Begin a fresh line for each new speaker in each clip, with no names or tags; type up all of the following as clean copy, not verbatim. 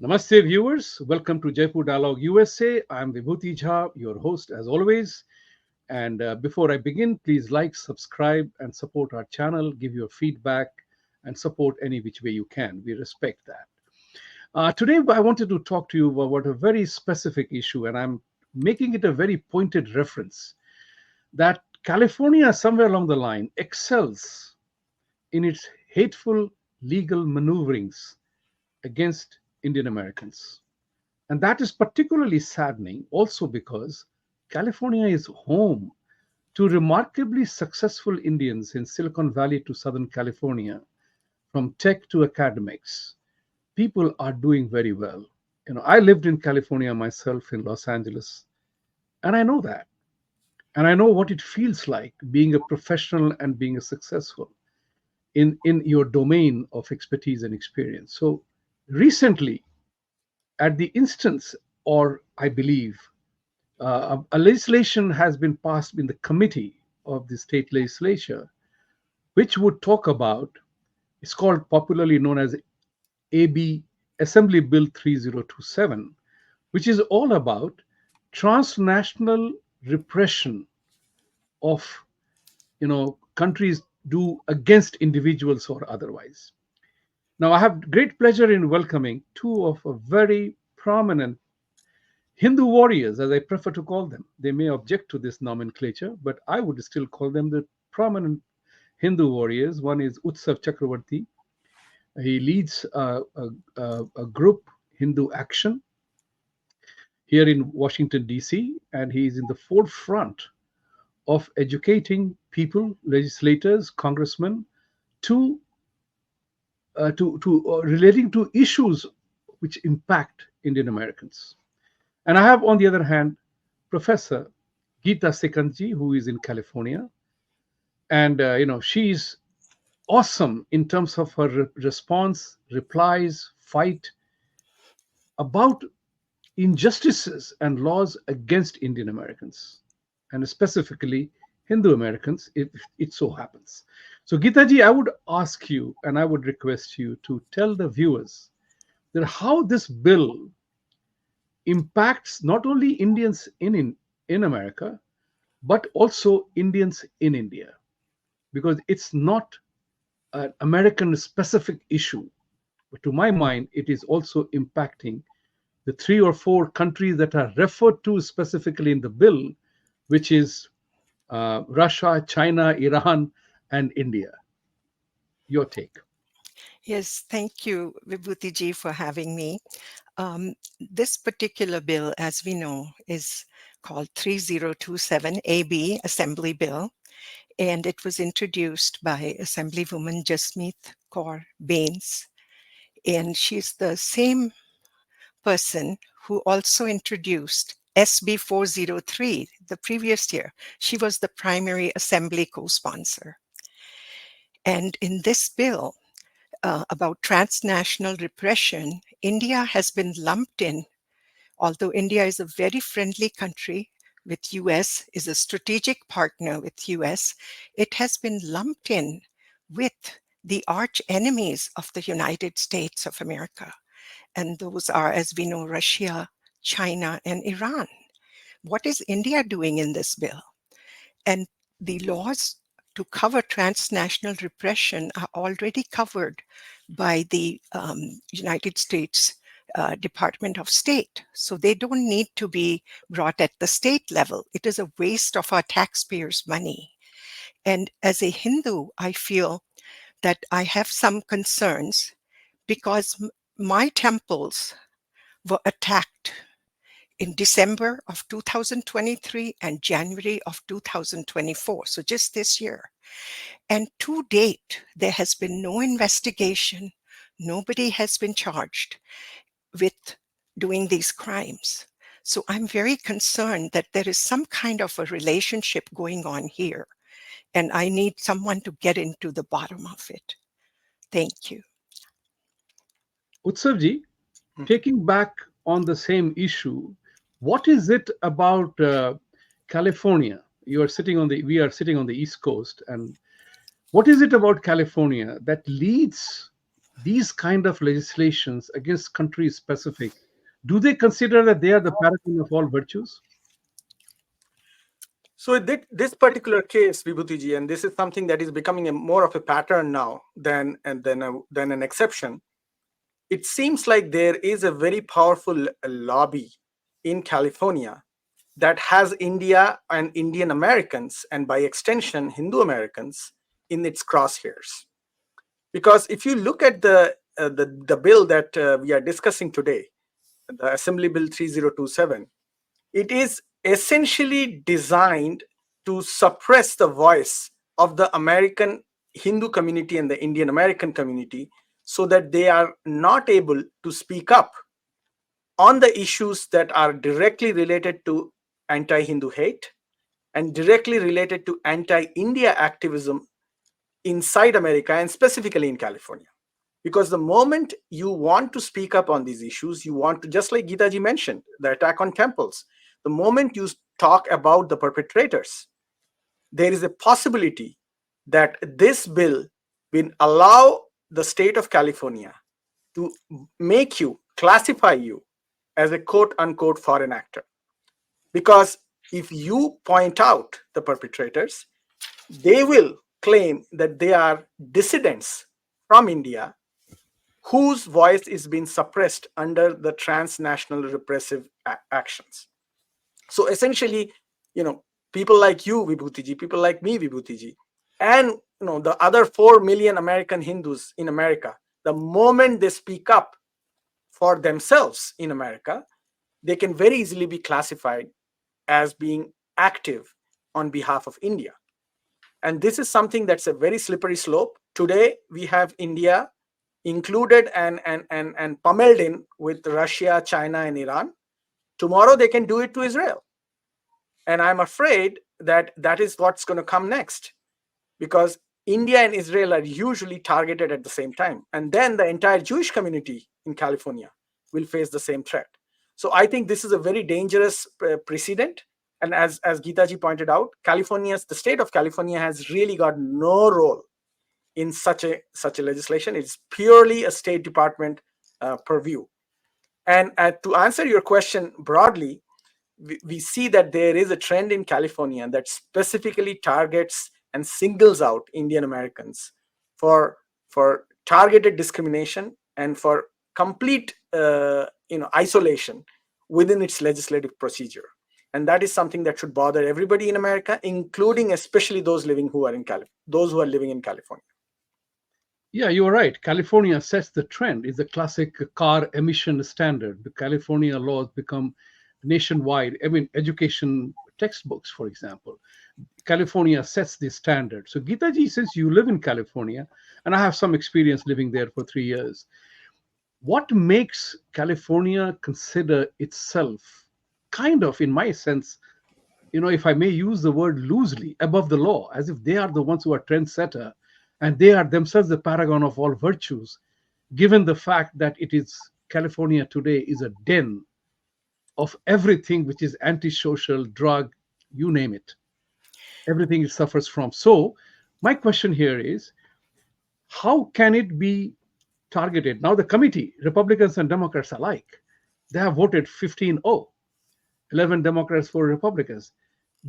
Namaste, viewers. Welcome to Jaipur Dialogue USA. I'm Vibhuti Jha, your host as always. And before I begin, please like, subscribe, and support our channel. Give your feedback and support any which way you can. We respect that. Today, I wanted to talk to you about a very specific issue, and I'm making it a very pointed reference that California, somewhere along the line, excels in its hateful legal maneuverings against Indian Americans. And that is particularly saddening also because California is home to remarkably successful Indians in Silicon Valley to Southern California, from tech to academics. People are doing very well. I lived in California myself in Los Angeles, and I know that. And I know what it feels like being a professional and being a successful in your domain of expertise and experience. So recently, at the instance, or I believe, a legislation has been passed in the committee of the state legislature, which would talk about, it's called popularly known as AB Assembly Bill 3027, which is all about transnational repression of countries do against individuals or otherwise. Now, I have great pleasure in welcoming two of a very prominent Hindu warriors, as I prefer to call them. They may object to this nomenclature, but I would still call them the prominent Hindu warriors. One is Utsav Chakravarti. He leads a group, Hindu Action, here in Washington, D.C., and he is in the forefront of educating people, legislators, congressmen, to relating to issues which impact Indian Americans. And I have, on the other hand, Professor Geeta Sikhand, who is in California, and she's awesome in terms of her response, replies, fight about injustices and laws against Indian Americans, and specifically Hindu Americans, if it so happens. So, Geeta, I would ask you, and I would request you to tell the viewers that how this bill impacts not only Indians in America, but also Indians in India, because it's not an American specific issue, but to my mind, it is also impacting the 3 or 4 countries that are referred to specifically in the bill, which is Russia, China, Iran, and India. Your take.
Yes, thank you, Vibhuti ji, for having me. This particular bill, as we know, is called 3027 AB Assembly Bill, and it was introduced by Assemblywoman Jasmeet Kaur Bains. And she's the same person who also introduced SB 403 the previous year. She was the primary assembly co-sponsor. And in this bill, about transnational repression, India has been lumped in. Although India is a very friendly country with US, is a strategic partner with US, it has been lumped in with the arch enemies of the United States of America. And those are, as we know, Russia, China, and Iran. What is India doing in this bill? And the laws to cover transnational repression are already covered by the United States Department of State. So they don't need to be brought at the state level. It is a waste of our taxpayers' money. And as a Hindu, I feel that I have some concerns because my temples were attacked in December of 2023 and January of 2024, so just this year. And to date, there has been no investigation. Nobody has been charged with doing these crimes. So I'm very concerned that there is some kind of a relationship going on here, and I need someone to get into the bottom of it. Thank you.
Utsavji, taking back on the same issue, what is it about California? We are sitting on the East Coast, and what is it about California that leads these kind of legislations against country specific, do they consider that they are the paragon of all virtues?
So this particular case, Vibhutiji, and this is something that is becoming more of a pattern now than an exception. It seems like there is a very powerful lobby in California that has India and Indian Americans, and by extension, Hindu Americans, in its crosshairs. Because if you look at the bill that we are discussing today, the Assembly Bill 3027, it is essentially designed to suppress the voice of the American Hindu community and the Indian American community so that they are not able to speak up on the issues that are directly related to anti-Hindu hate and directly related to anti-India activism inside America and specifically in California. Because the moment you want to speak up on these issues, you want to, just like Geeta ji mentioned, the attack on temples, the moment you talk about the perpetrators, there is a possibility that this bill will allow the state of California to make you, classify you as a quote unquote foreign actor. Because if you point out the perpetrators, they will claim that they are dissidents from India whose voice is being suppressed under the transnational repressive actions. So essentially, people like you, Vibhutiji, people like me, Vibhutiji, and the other 4 million American Hindus in America, the moment they speak up for themselves in America, they can very easily be classified as being active on behalf of India. And this is something that's a very slippery slope. Today, we have India included and pummeled in with Russia, China, and Iran. Tomorrow, they can do it to Israel. And I'm afraid that that is what's going to come next, because India and Israel are usually targeted at the same time. And then the entire Jewish community in California will face the same threat. So I think this is a very dangerous precedent. And as Geeta ji pointed out, the state of California has really got no role in such a legislation. It's purely a State Department purview. And to answer your question broadly, we see that there is a trend in California that specifically targets and singles out Indian Americans for targeted discrimination and for complete isolation within its legislative procedure. And that is something that should bother everybody in America, including especially those who are living in California.
Yeah, you're right. California sets the trend. It's a classic car emission standard. The California laws become nationwide. I mean, education textbooks, for example. California sets the standard. So, Geeta ji, since you live in California, and I have some experience living there for 3 years, what makes California consider itself kind of, in my sense, if I may use the word loosely, above the law, as if they are the ones who are trendsetter and they are themselves the paragon of all virtues, given the fact that California today is a den of everything which is antisocial, drug, you name it. Everything it suffers from. So my question here is, how can it be targeted? Now the committee, Republicans and Democrats alike, they have voted 15-0, 11 Democrats, 4 Republicans.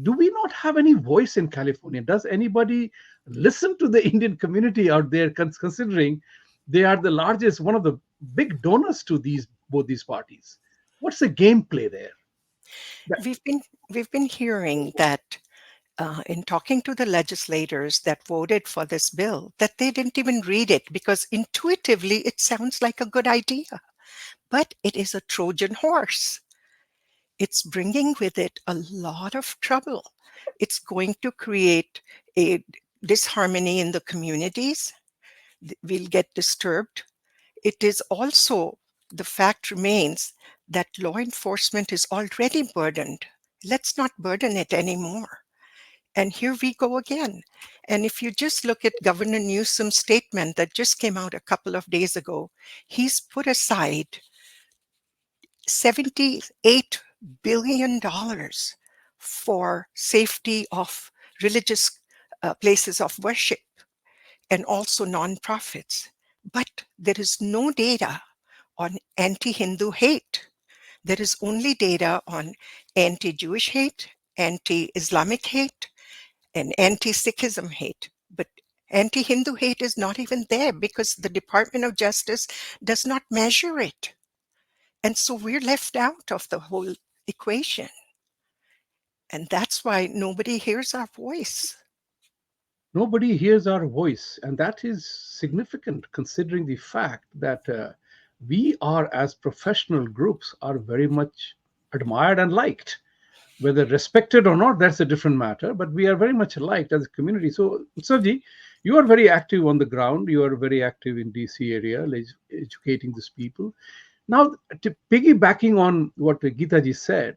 Do we not have any voice in California? Does anybody listen to the Indian community out there, considering they are the largest, one of the big donors to both these parties? What's the gameplay there?
We've been hearing that in talking to the legislators that voted for this bill, that they didn't even read it because intuitively it sounds like a good idea, but it is a Trojan horse. It's bringing with it a lot of trouble. It's going to create a disharmony in the communities. We'll get disturbed. It is also, the fact remains that law enforcement is already burdened. Let's not burden it anymore. And here we go again. And if you just look at Governor Newsom's statement that just came out a couple of days ago, he's put aside $78 billion for safety of religious places of worship and also nonprofits. But there is no data on anti-Hindu hate. There is only data on anti-Jewish hate, anti-Islamic hate, and anti-Sikhism hate. But anti-Hindu hate is not even there because the Department of Justice does not measure it. And so we're left out of the whole equation. And that's why nobody hears our voice.
Nobody hears our voice, and that is significant considering the fact that we are, as professional groups, are very much admired and liked. Whether respected or not, that's a different matter, but we are very much liked as a community. So, Utsavji, you are very active on the ground. You are very active in DC area, educating these people. Now, piggybacking on what Geeta ji said,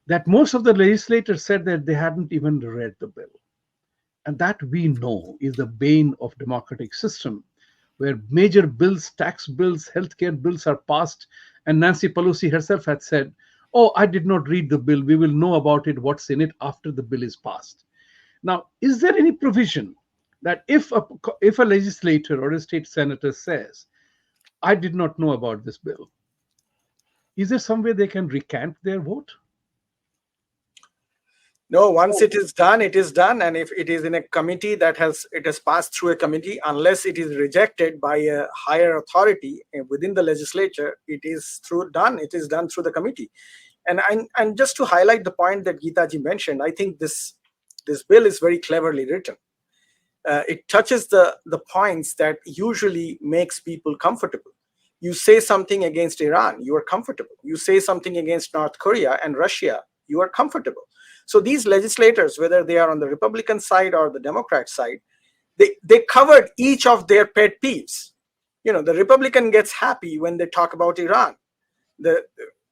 that most of the legislators said that they hadn't even read the bill. And that we know is the bane of democratic system, where major bills, tax bills, healthcare bills are passed, and Nancy Pelosi herself had said, "Oh, I did not read the bill. We will know about it, what's in it after the bill is passed." Now, is there any provision that if a legislator or a state senator says, "I did not know about this bill," is there some way they can recant their vote?
No, once it is done, it is done. And if it is in a committee it has passed through a committee, unless it is rejected by a higher authority within the legislature, it is done through the committee. And just to highlight the point that Geeta ji mentioned, I think this bill is very cleverly written. It touches the points that usually makes people comfortable. You say something against Iran, you are comfortable. You say something against North Korea and Russia, you are comfortable. So these legislators, whether they are on the Republican side or the Democrat side, they covered each of their pet peeves. The Republican gets happy when they talk about Iran,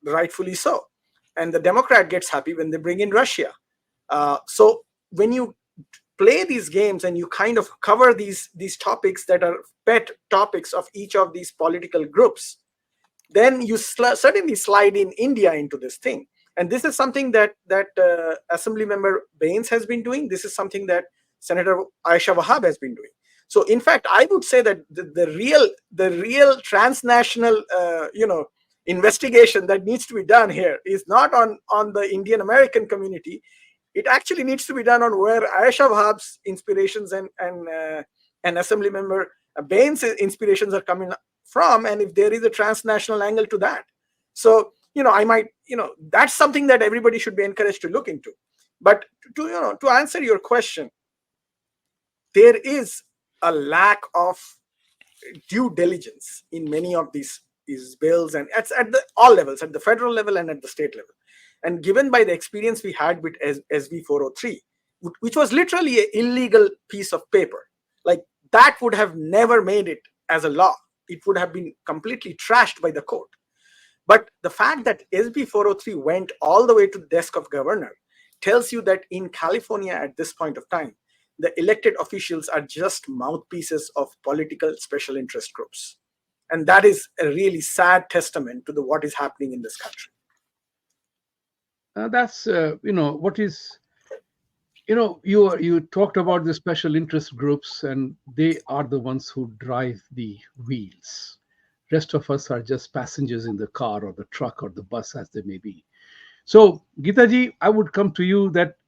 rightfully so. And the Democrat gets happy when they bring in Russia. So when you play these games and you kind of cover these topics that are pet topics of each of these political groups, then you certainly slide in India into this thing. And this is something that Assembly Member Baines has been doing. This is something that Senator Aisha Wahab has been doing. So, in fact, I would say that the real transnational, investigation that needs to be done here is not on the Indian American community. It actually needs to be done on where Aisha Wahab's inspirations and Assembly Member Baines' inspirations are coming from, and if there is a transnational angle to that. So, that's something that everybody should be encouraged to look into. But to answer your question, there is a lack of due diligence in many of these bills, and it's at all levels, at the federal level and at the state level. And given by the experience we had with SB 403, which was literally an illegal piece of paper, like that would have never made it as a law. It would have been completely trashed by the court. But the fact that SB 403 went all the way to the desk of governor tells you that in California at this point of time, the elected officials are just mouthpieces of political special interest groups. And that is a really sad testament to what is happening in this country.
That's what is you talked about the special interest groups, and they are the ones who drive the wheels. Rest of us are just passengers in the car or the truck or the bus, as they may be. So, Geeta ji, I would come to you that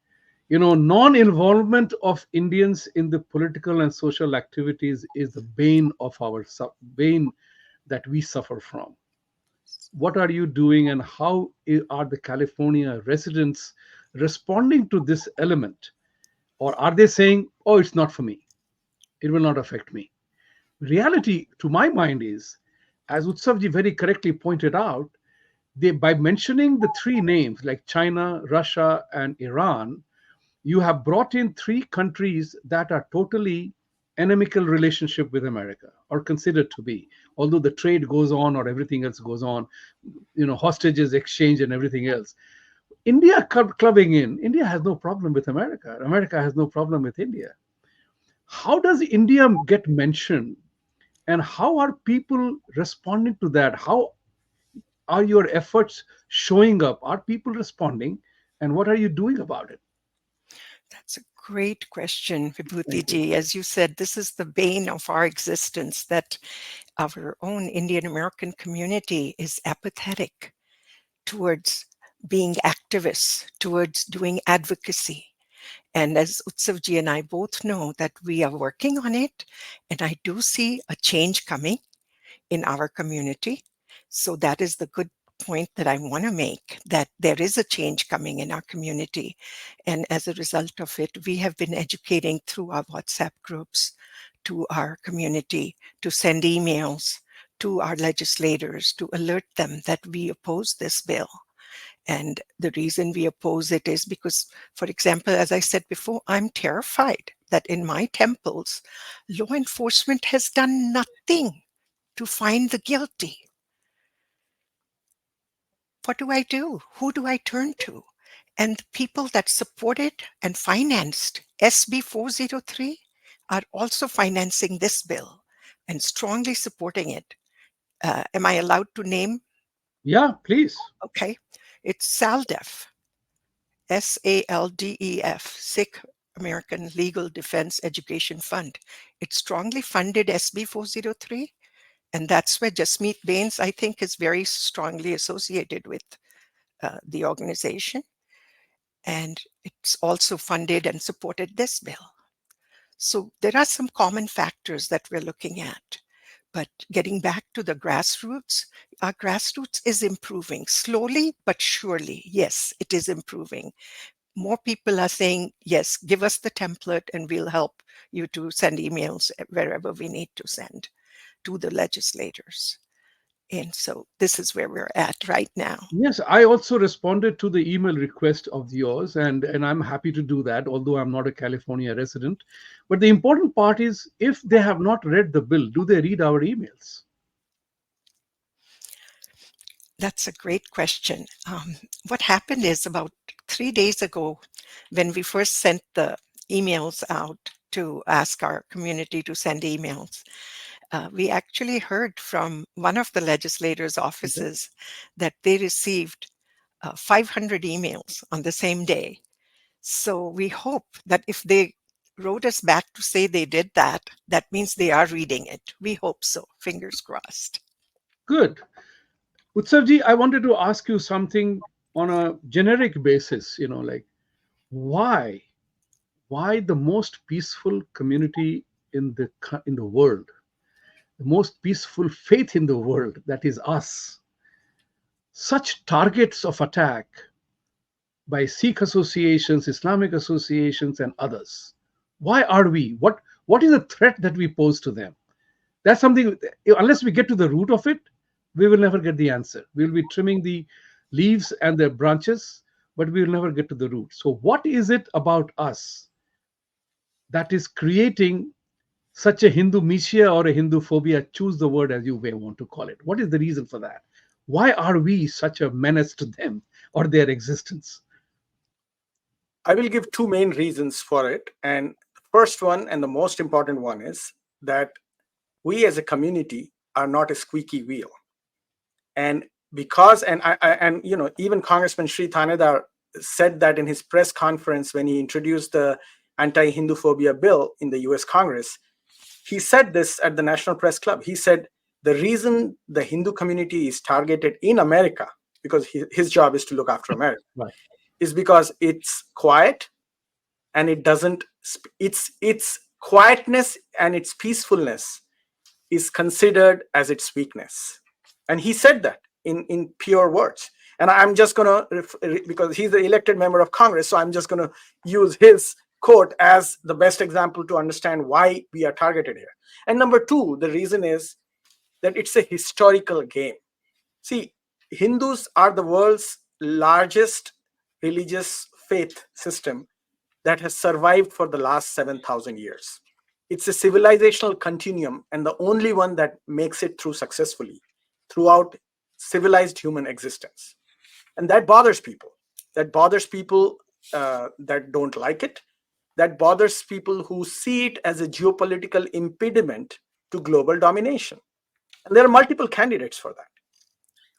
non-involvement of Indians in the political and social activities is the bane that we suffer from. What are you doing, and how are the California residents responding to this element? Or are they saying, "Oh, it's not for me, it will not affect me"? Reality, to my mind, is, as Utsavji very correctly pointed out, by mentioning the three names like China, Russia, and Iran, you have brought in three countries that are totally inimical relationship with America, or considered to be, although the trade goes on or everything else goes on, hostages exchange and everything else. India clubbing in, India has no problem with America. America has no problem with India. How does India get mentioned, and how are people responding to that? How are your efforts showing up? Are people responding, and what are you doing about it?
That's a great question, Vibhuti
Thank you.
ji. As you said, this is the bane of our existence, that our own Indian American community is apathetic towards being activists, towards doing advocacy. And as Utsav ji and I both know, that we are working on it, and I do see a change coming in our community. So that is the good point that I want to make, that there is a change coming in our community. And as a result of it, we have been educating through our WhatsApp groups to our community, to send emails to our legislators, to alert them that we oppose this bill. And the reason we oppose it is because, for example, as I said before, I'm terrified that in my temples, law enforcement has done nothing to find the guilty. What do I do? Who do I turn to? And the people that supported and financed SB 403 are also financing this bill and strongly supporting it. Am I allowed to name?
Yeah, please.
Okay. It's SALDEF, SALDEF, Sikh American Legal Defense Education Fund. It strongly funded SB 403. And that's where Jasmeet Bains, I think, is very strongly associated with the organization. And it's also funded and supported this bill. So there are some common factors that we're looking at. But getting back to the grassroots, our grassroots is improving slowly but surely. Yes, it is improving. More people are saying, yes, give us the template and we'll help you to send emails wherever we need to send to the legislators. And so this is where we're at right now.
Yes, I also responded to the email request of yours, and I'm happy to do that, although I'm not a California resident. But the important part is, if they have not read the bill, do they read our emails?
That's a great question. What happened is, about 3 days ago, when we first sent the emails out to ask our community to send emails, we actually heard from one of the legislators' offices that they received 500 emails on the same day. So we hope that if they wrote us back to say they did that, that means they are reading it. We hope so. Fingers crossed.
Good. Utsavji, I wanted to ask you something on a generic basis, like why? Why the most peaceful community in the world, the most peaceful faith in the world, that is us, such targets of attack by Sikh associations, Islamic associations, and others? Why are we? What is the threat that we pose to them? That's something, unless we get to the root of it, we will never get the answer. We'll be trimming the leaves and the branches, but we will never get to the root. So, what is it about us that is creating such a Hindu misia or a Hindu phobia? Choose the word as you may want to call it. What is the reason for that? Why are we such a menace to them or their existence?
I will give two main reasons for it. And the first one, and the most important one, is that we as a community are not a squeaky wheel. And because, even Congressman Sri Thanedar said that in his press conference when he introduced the anti-Hindu phobia bill in the US Congress. He said this at the National Press Club. He said the reason the Hindu community is targeted in America, because his job is to look after America,
Right.
is because it's quiet and it doesn't, its quietness and its peacefulness is considered as its weakness. And he said that in pure words. And I'm just going to, because he's the elected member of Congress, so I'm just going to use his quote as the best example to understand why we are targeted here. And number two, the reason is that it's a historical game. See, Hindus are the world's largest religious faith system that has survived for the last 7,000 years. It's a civilizational continuum and the only one that makes it through successfully throughout civilized human existence. And that bothers people. That bothers people that don't like it. That bothers people who see it as a geopolitical impediment to global domination. And there are multiple candidates for that.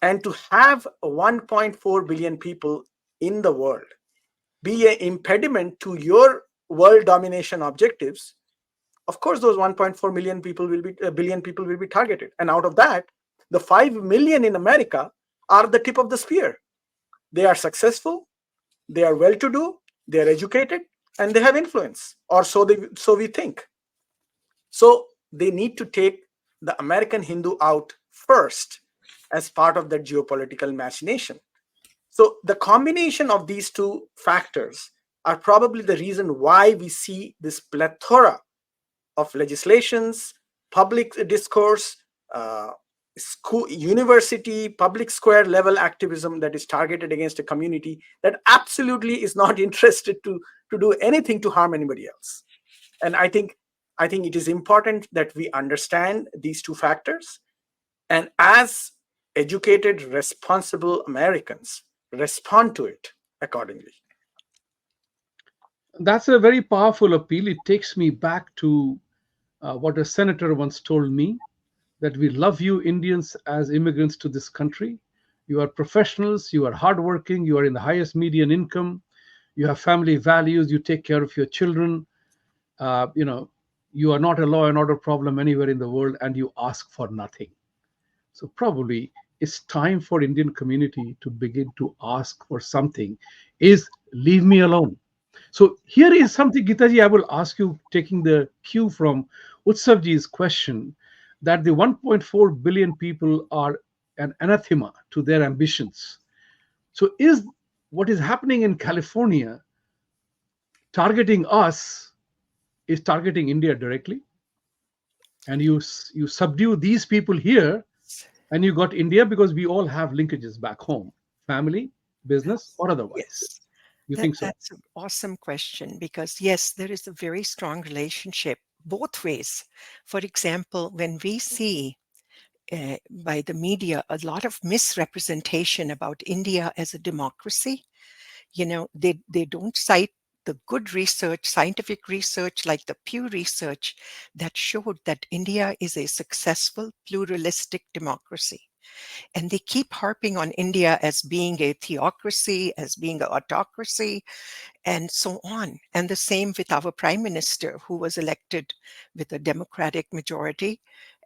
And to have 1.4 billion people in the world be an impediment to your world domination objectives, of course, those 1.4 million people will be billion people will be targeted. And out of that, the 5 million in America are the tip of the spear. They are successful, they are well-to-do, they are educated, and they have influence, or so we think. So they need to take the American Hindu out first as part of that geopolitical machination. So the combination of these two factors are probably the reason why we see this plethora of legislations, public discourse, school, university, public square level activism that is targeted against a community that absolutely is not interested to do anything to harm anybody else. And I think it is important that we understand these two factors, and as educated, responsible Americans, respond to it accordingly.
That's a very powerful appeal. It takes me back to what a senator once told me, that we love you Indians as immigrants to this country. You are professionals, you are hardworking, you are in the highest median income, you have family values, you take care of your children. You know, you are not a law and order problem anywhere in the world, and you ask for nothing. So probably it's time for Indian community to begin to ask for something. Is leave me alone. So here is something, Gitaji, I will ask you, taking the cue from Utsavji's question, that the 1.4 billion people are an anathema to their ambitions. So is what is happening in California targeting us, is targeting India directly? And you subdue these people here, and you got India, because we all have linkages back home, family, business, or otherwise.
Yes,
You think so?
that's an awesome question, because yes, there is a very strong relationship both ways. For example, when we see by the media a lot of misrepresentation about India as a democracy, they don't cite the good research, scientific research like the Pew research that showed that India is a successful pluralistic democracy. And they keep harping on India as being a theocracy, as being an autocracy, and so on. And the same with our prime minister, who was elected with a democratic majority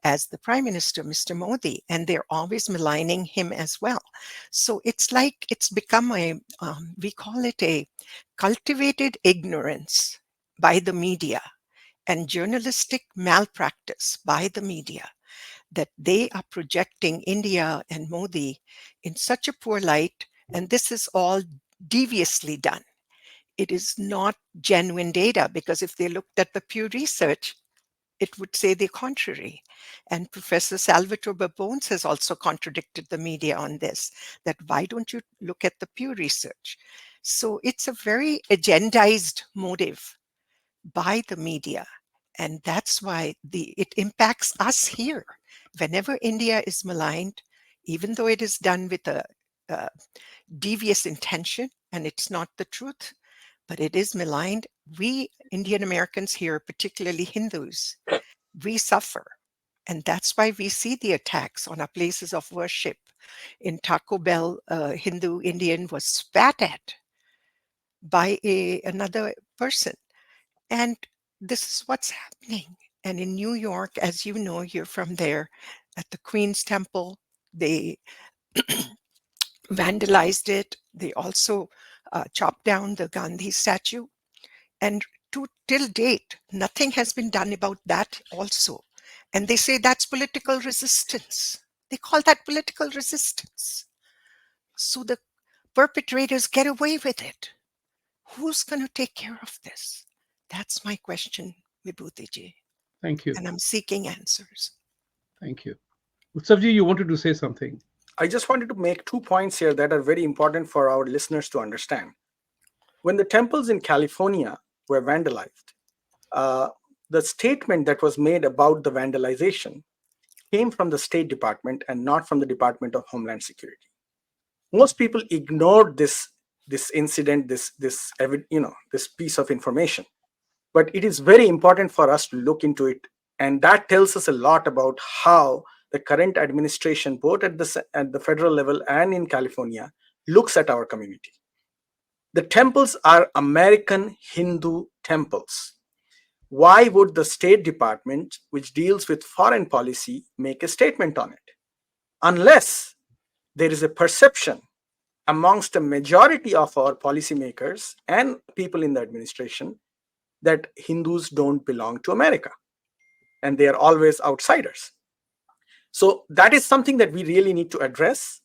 as the prime minister, Mr. Modi, and they're always maligning him as well. So it's like it's become we call it a cultivated ignorance by the media and journalistic malpractice by the media, that they are projecting India and Modi in such a poor light, and this is all deviously done. It is not genuine data, because if they looked at the Pew research, it would say the contrary. And Professor Salvatore Babones has also contradicted the media on this, that why don't you look at the Pew research? So it's a very agendized motive by the media. And that's why it impacts us here. Whenever India is maligned, even though it is done with a devious intention and it's not the truth, but it is maligned, we Indian Americans here, particularly Hindus, we suffer. And that's why we see the attacks on our places of worship. In Taco Bell, a Hindu Indian was spat at by another person. And this is what's happening. And in New York, as you know, you're from there, at the Queen's Temple, they vandalized it. They also chopped down the Gandhi statue. And till date, nothing has been done about that also. And they say that's political resistance. They call that political resistance. So the perpetrators get away with it. Who's going to take care of this? That's my question, Vibhutiji.
Thank you.
And I'm seeking answers.
Thank you. Utsavji, you wanted to say something.
I just wanted to make 2 points here that are very important for our listeners to understand. When the temples in California were vandalized, the statement that was made about the vandalization came from the State Department and not from the Department of Homeland Security. Most people ignored this incident, this piece of information. But it is very important for us to look into it, and that tells us a lot about how the current administration, both at the federal level and in California, looks at our community. The temples are American Hindu temples. Why would the State Department, which deals with foreign policy, make a statement on it? Unless there is a perception amongst a majority of our policymakers and people in the administration that Hindus don't belong to America and they are always outsiders. So that is something that we really need to address.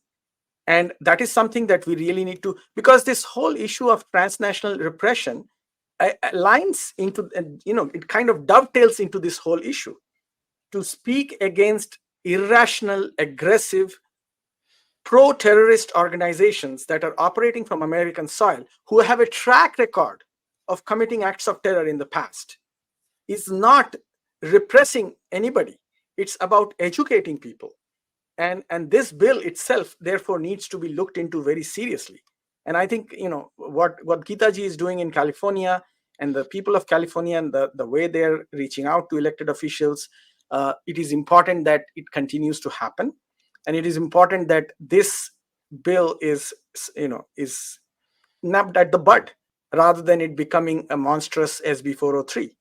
And that is something that we really need to, because this whole issue of transnational repression aligns into, it kind of dovetails into this whole issue. To speak against irrational, aggressive, pro-terrorist organizations that are operating from American soil, who have a track record of committing acts of terror in the past, is not repressing anybody. It's about educating people. And this bill itself, therefore, needs to be looked into very seriously. And I think, what Geeta ji is doing in California, and the people of California, and the way they're reaching out to elected officials, it is important that it continues to happen. And it is important that this bill is nabbed at the bud, rather than it becoming a monstrous SB 403.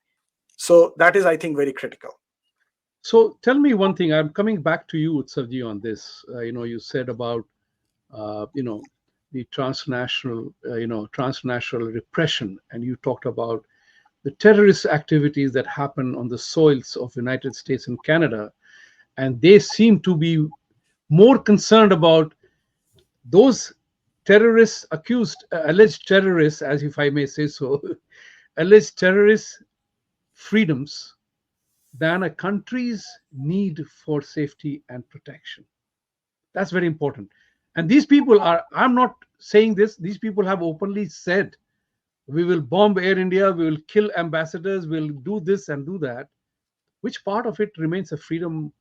So that is, I think, very critical.
So tell me one thing. I'm coming back to you, Utsavji, on this. You said about the transnational repression, and you talked about the terrorist activities that happen on the soils of United States and Canada, and they seem to be more concerned about those terrorists, alleged terrorists, as if I may say so, alleged terrorist freedoms than a country's need for safety and protection. That's very important. And these people I'm not saying this, these people have openly said, we will bomb Air India, we will kill ambassadors, we'll do this and do that. Which part of it remains a freedom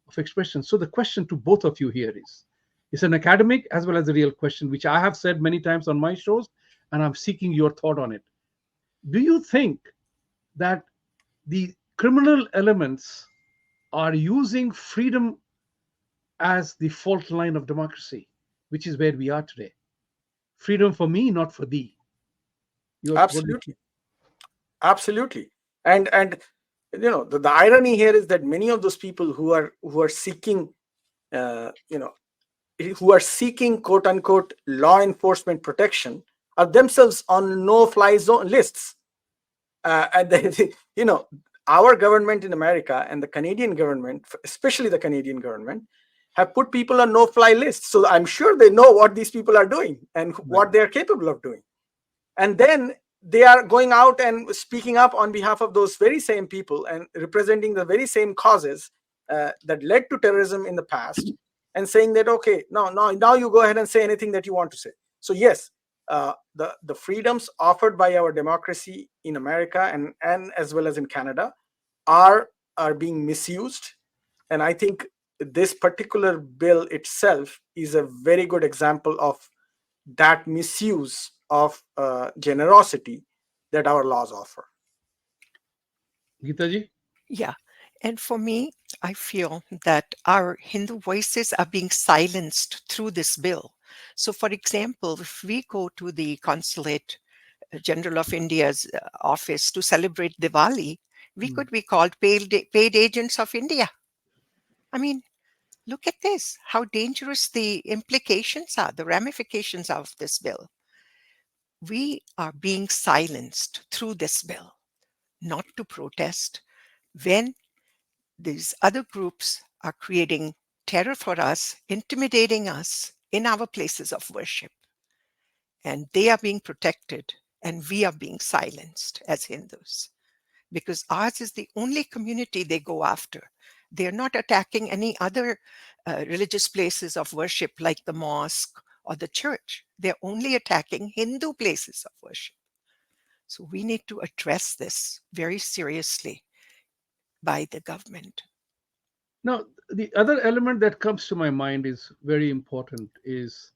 of expression? So the question to both of you here is, it's an academic as well as a real question, which I have said many times on my shows, and I'm seeking your thought on it. Do you think that the criminal elements are using freedom as the fault line of democracy, which is where we are today? Freedom for me, not for thee.
Absolutely. Absolutely. And the irony here is that many of those people who are seeking who are seeking quote unquote law enforcement protection are themselves on no-fly zone lists. And our government in America and the Canadian government, especially the Canadian government, have put people on no-fly lists. So I'm sure they know what these people are doing and what they are capable of doing. And then they are going out and speaking up on behalf of those very same people and representing the very same causes that led to terrorism in the past, and saying that, okay, now you go ahead and say anything that you want to say. So yes, the freedoms offered by our democracy in America and as well as in Canada are being misused. And I think this particular bill itself is a very good example of that misuse of generosity that our laws offer.
Geeta ji?
Yeah. And for me, I feel that our Hindu voices are being silenced through this bill. So, for example, if we go to the Consulate General of India's office to celebrate Diwali, we could be called paid agents of India. I mean, look at this, how dangerous the implications are, the ramifications of this bill. We are being silenced through this bill, not to protest, when these other groups are creating terror for us, intimidating us in our places of worship. And they are being protected, and we are being silenced as Hindus, because ours is the only community they go after. They're not attacking any other religious places of worship like the mosque or the church. They're only attacking Hindu places of worship. So we need to address this very seriously by the government.
Now, the other element that comes to my mind is very important is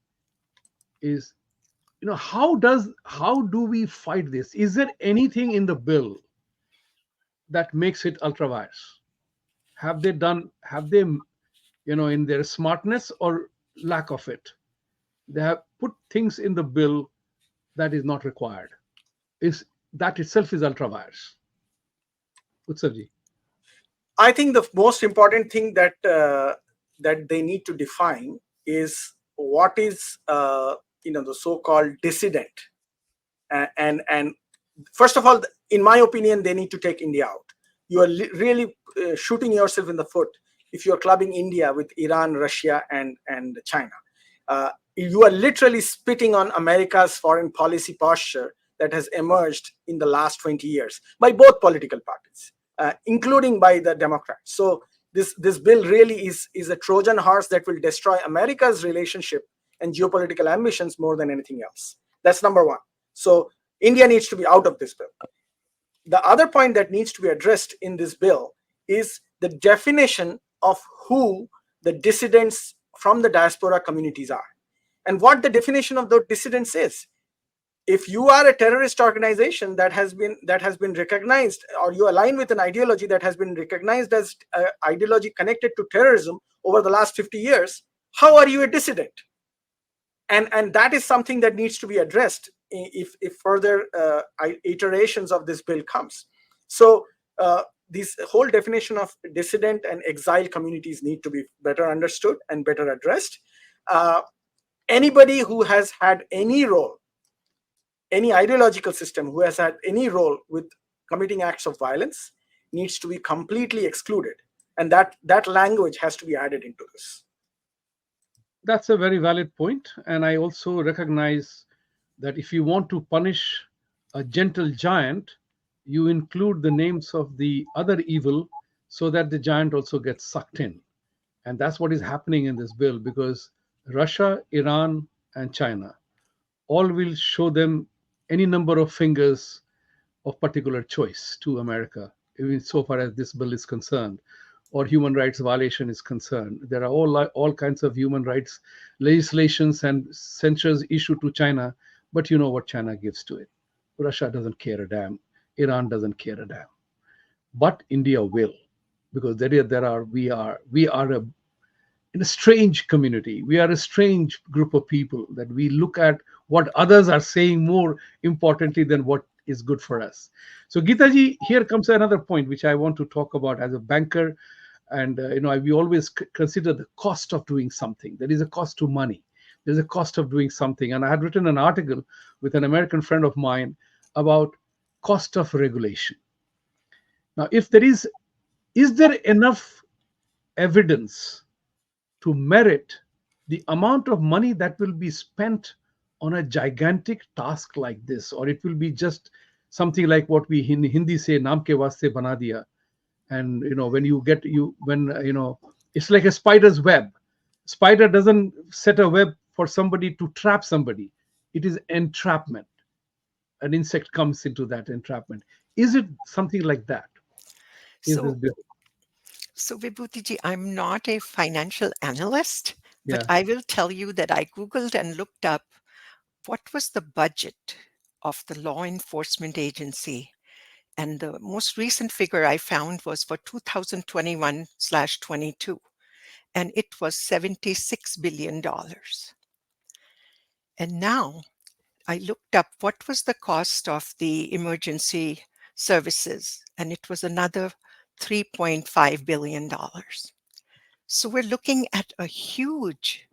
how do we fight this? Is there anything in the bill that makes it ultra vires? Have they in their smartness or lack of it, they have put things in the bill that is not required. Is that itself is ultra vires? Utsavji.
I think the most important thing that that they need to define is what is the so-called dissident, and first of all, in my opinion, they need to take India out. You are really shooting yourself in the foot if you are clubbing India with Iran, Russia, and China. You are literally spitting on America's foreign policy posture that has emerged in the last 20 years by both political parties, including by the Democrats. So this bill really is a Trojan horse that will destroy America's relationship and geopolitical ambitions more than anything else. That's number one. So India needs to be out of this bill. The other point that needs to be addressed in this bill is the definition of who the dissidents from the diaspora communities are, and what the definition of those dissidents is. If you are a terrorist organization that has been recognized, or you align with an ideology that has been recognized as ideology connected to terrorism over the last 50 years, how are you a dissident? And that is something that needs to be addressed if further iterations of this bill comes. So this whole definition of dissident and exile communities need to be better understood and better addressed. Anybody who has had any role, any ideological system who has had any role with committing acts of violence needs to be completely excluded, and that language has to be added into this.
That's a very valid point, and I also recognize that if you want to punish a gentle giant, you include the names of the other evil so that the giant also gets sucked in. And that's what is happening in this bill, because Russia, Iran, and China all will show them any number of fingers of particular choice to America, even so far as this bill is concerned, or human rights violation is concerned. There are all kinds of human rights legislations and censures issued to China, but you know what China gives to it. Russia doesn't care a damn. Iran doesn't care a damn. But India will, because we are in a strange community. We are a strange group of people that we look at what others are saying more importantly than what is good for us. So Geeta ji, here comes another point which I want to talk about as a banker. And we always consider the cost of doing something. There is a cost to money. There's a cost of doing something. And I had written an article with an American friend of mine about cost of regulation. Now, if there is there enough evidence to merit the amount of money that will be spent on a gigantic task like this, or it will be just something like what we in Hindi say, "Naam ke vaste bana diya." And it's like a spider's web. Spider doesn't set a web for somebody to trap somebody. It is entrapment. An insect comes into that entrapment. Is it something like that?
So Vibhuti ji, I'm not a financial analyst, but
Yeah.
I will tell you that I Googled and looked up what was the budget of the law enforcement agency. And the most recent figure I found was for 2021/22, and it was $76 billion. And now I looked up what was the cost of the emergency services, and it was another $3.5 billion. So we're looking at a huge,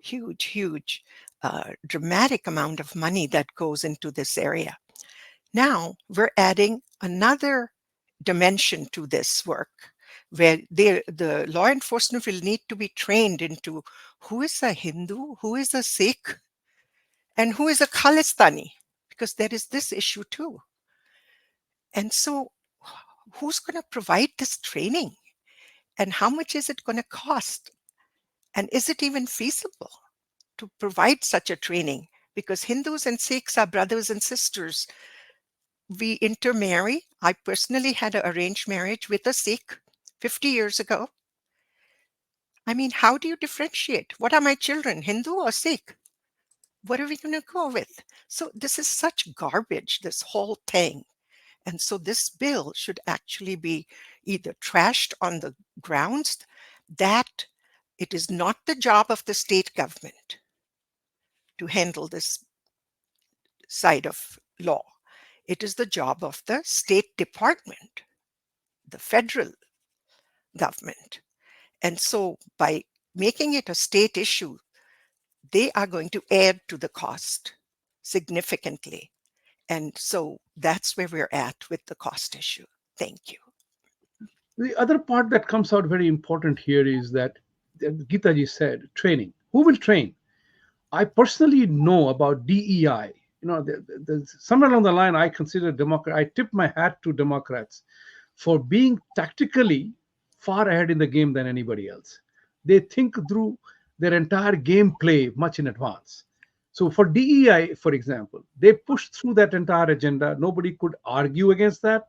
dramatic amount of money that goes into this area. Now we're adding another dimension to this work, where the law enforcement will need to be trained into who is a Hindu, who is a Sikh, and who is a Khalistani, because there is this issue too. And so who's going to provide this training? And how much is it going to cost? And is it even feasible to provide such a training? Because Hindus and Sikhs are brothers and sisters. We intermarry. I personally had an arranged marriage with a Sikh 50 years ago. I mean, how do you differentiate? What are my children, Hindu or Sikh? What are we going to go with? So this is such garbage, this whole thing. And so this bill should actually be either trashed on the grounds that it is not the job of the state government to handle this side of law. It is the job of the State Department, the federal government. And so by making it a state issue, they are going to add to the cost significantly. And so that's where we're at with the cost issue. Thank you.
The other part that comes out very important here is that Geeta ji said training. Who will train? I personally know about DEI. Somewhere along the line, I consider Democrat. I tip my hat to Democrats for being tactically far ahead in the game than anybody else. They think through their entire gameplay much in advance. So for DEI, for example, they pushed through that entire agenda. Nobody could argue against that.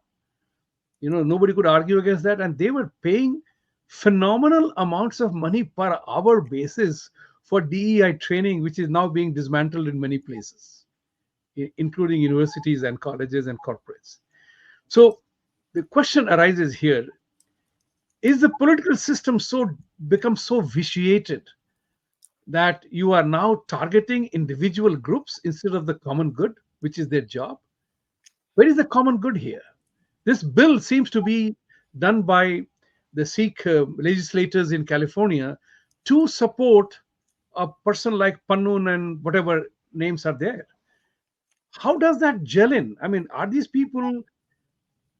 Nobody could argue against that. And they were paying phenomenal amounts of money per hour basis for DEI training, which is now being dismantled in many places, including universities and colleges and corporates. So the question arises here, is the political system become so vitiated that you are now targeting individual groups instead of the common good, which is their job? Where is the common good here? This bill seems to be done by the Sikh legislators in California to support a person like Pannun and whatever names are there. How does that gel in? I mean, are these people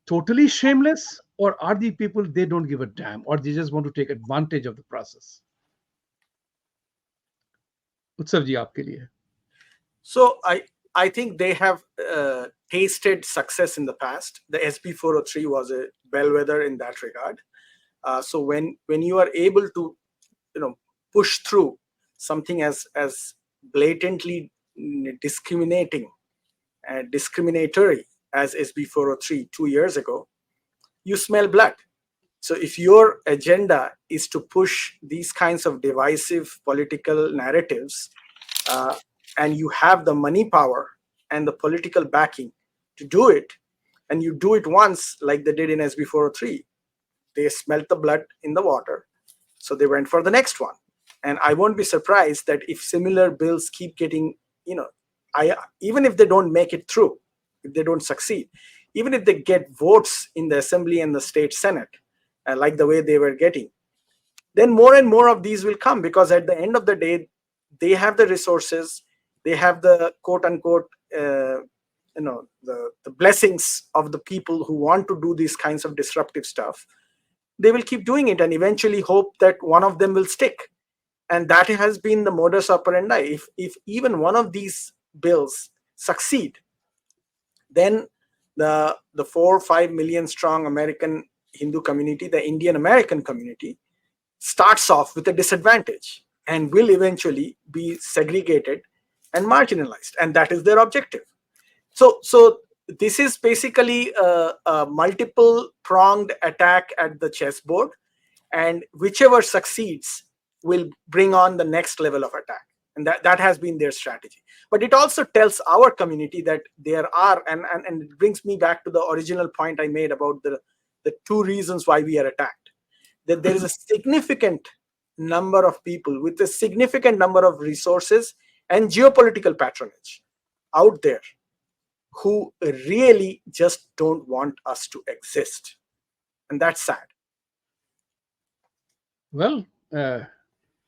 totally shameless, or are these people, they don't give a damn, or they just want to take advantage of the process? Utsav ji, aapke liye.
So I think they have tasted success in the past. The SB 403 was a bellwether in that regard. So when you are able to push through something as blatantly discriminating and discriminatory as SB 403 2 years ago, you smell blood. So if your agenda is to push these kinds of divisive political narratives, and you have the money power and the political backing to do it, and you do it once like they did in SB 403, they smelt the blood in the water, so they went for the next one. And I won't be surprised that if similar bills keep getting, even if they don't make it through, if they don't succeed, even if they get votes in the assembly and the state senate, like the way they were getting, then more and more of these will come, because at the end of the day, they have the resources, they have the quote unquote, the blessings of the people who want to do these kinds of disruptive stuff. They will keep doing it and eventually hope that one of them will stick. And that has been the modus operandi. If even one of these bills succeed, then the 4 or 5 million strong American Hindu community, the Indian American community, starts off with a disadvantage and will eventually be segregated and marginalized. And that is their objective. So this is basically a multiple pronged attack at the chessboard, and whichever succeeds will bring on the next level of attack. And that has been their strategy. But it also tells our community that there are, and it brings me back to the original point I made about the two reasons why we are attacked, that there is a significant number of people with a significant number of resources and geopolitical patronage out there who really just don't want us to exist. And that's sad.
Well,